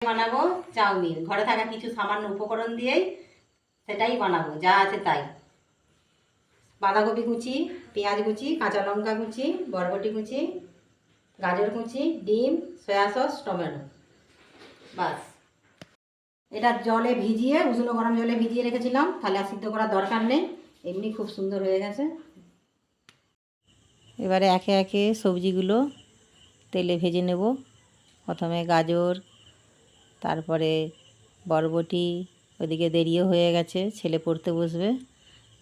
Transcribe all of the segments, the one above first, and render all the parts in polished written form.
বানাবো চাউমিন, ঘরে থাকা কিছু সামান্য উপকরণ দিয়েই সেটাই বানাবো, যা আছে তাই। বাঁধাকপি কুচি, পেঁয়াজ কুচি, কাঁচা লঙ্কা কুচি, বরবটি কুচি, গাজর কুচি, ডিম, সয়া সস, টমেটো, বাস। এটা জলে ভিজিয়ে, উষ্ণ গরম জলে ভিজিয়ে রেখেছিলাম, তাহলে আর সিদ্ধ করার দরকার নেই, এমনি খুব সুন্দর হয়ে গেছে। এবারে একে একে সবজিগুলো তেলে ভেজে নেব। প্রথমে গাজর, তারপরে বরবটি। ওদিকে দেরিও হয়ে গেছে, ছেলে পড়তে বসবে,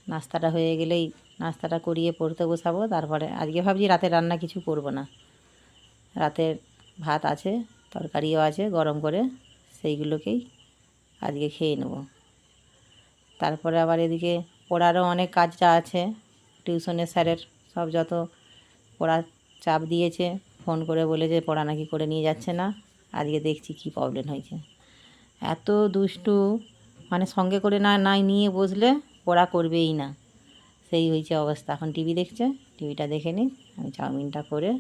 নাস্তাটা হয়ে গেলেই নাস্তাটা করিয়ে পড়তে বসাবো। তারপরে আজকে ভাবছি রাতে রান্না কিছু করব না, রাতের ভাত আছে, তরকারিও আছে গরম করে, সেইগুলোকেই আজকে খেয়ে নেব। তারপরে আবার এদিকে পড়ারও অনেক কাজটা আছে, টিউশনের স্যারের সব যত পড়ার চাপ দিয়েছে, ফোন করে বলেছে পড়া নাকি করে নিয়ে যাচ্ছে না। আজকে দেখছি কি প্রবলেম হয়েছে, এত দুষ্টু, মানে সঙ্গে করে নাই নিয়ে বসলে পড়া করবেই না, সেই হয়েছে অবস্থা। এখন টিভি দেখছে, টিভিটা দেখে নিই, আমি চাউমিনটা করে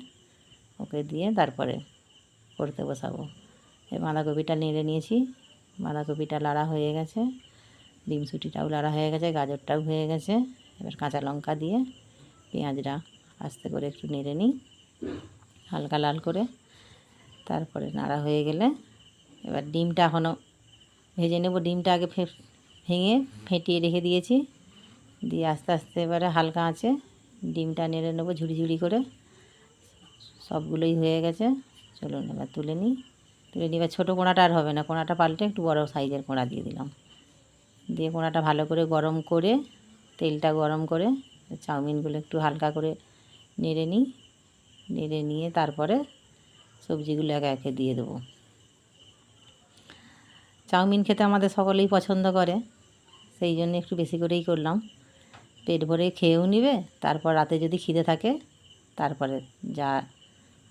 ওকে দিয়ে তারপরে পড়তে বসাবো। এই বাঁধাকপিটা নেড়ে নিয়েছি, বাঁধাকপিটা লাড়া হয়ে গেছে, ডিমসুটিটাও লাড়া হয়ে গেছে, গাজরটাও হয়ে গেছে। এবার কাঁচা লঙ্কা দিয়ে পেঁয়াজটা আস্তে করে একটু নেড়ে নিই হালকা লাল করে। তারপরে নাড়া হয়ে গেলে এবার ডিমটা এখনও ভেজে নেব। ডিমটা আগে ভেঙে ফেটিয়ে রেখে দিয়েছি, দিয়ে আস্তে আস্তে এবারে হালকা আঁচে ডিমটা নেড়ে নেবো ঝুড়ি ঝুড়ি করে। সবগুলোই হয়ে গেছে, চলুন এবার তুলে নিই। এবার ছোটো কোঁড়াটা আর হবে না, কোঁড়াটা পাল্টে একটু বড় সাইজের কোঁড়া দিয়ে দিলাম। দিয়ে কোঁড়াটা ভালো করে গরম করে, তেলটা গরম করে চাউমিনগুলো একটু হালকা করে নেড়ে নিই। নেড়ে নিয়ে তারপরে সবজিগুলো একে একে দিয়ে দেবো। চাউমিন খেতে আমাদের সকলেই পছন্দ করে, সেই জন্য একটু বেশি করেই করলাম। পেট ভরে খেয়েও নিবে, তারপর রাতে যদি খিদে থাকে তারপরে যা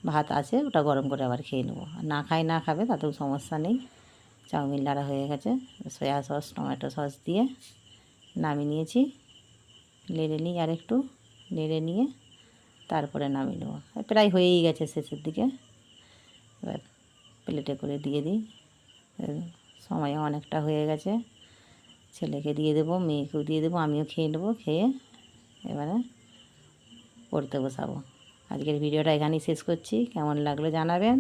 ভাত আছে ওটা গরম করে আবার খেয়ে নেবো। আর না খাবে তাতেও সমস্যা নেই। চাউমিন লাড়া হয়ে গেছে, সয়া সস টমেটো সস দিয়ে নামিয়ে নিয়েছি। নেড়ে নিই আর একটু নেড়ে নিয়ে তারপরে নামিয়ে নেবো। প্রায় হয়েই গেছে শেষের দিকে, এবার প্লেটে করে দিয়ে দিই। সময় অনেকটা হয়ে গেছে, ছেলেকে দিয়ে দেবো, মেয়েকেও দিয়ে দেবো, আমিও খেয়ে নেবো। খেয়ে এবারে পড়তে বসাবো। আজকের ভিডিওটা এখানেই শেষ করছি, কেমন লাগলো জানাবেন।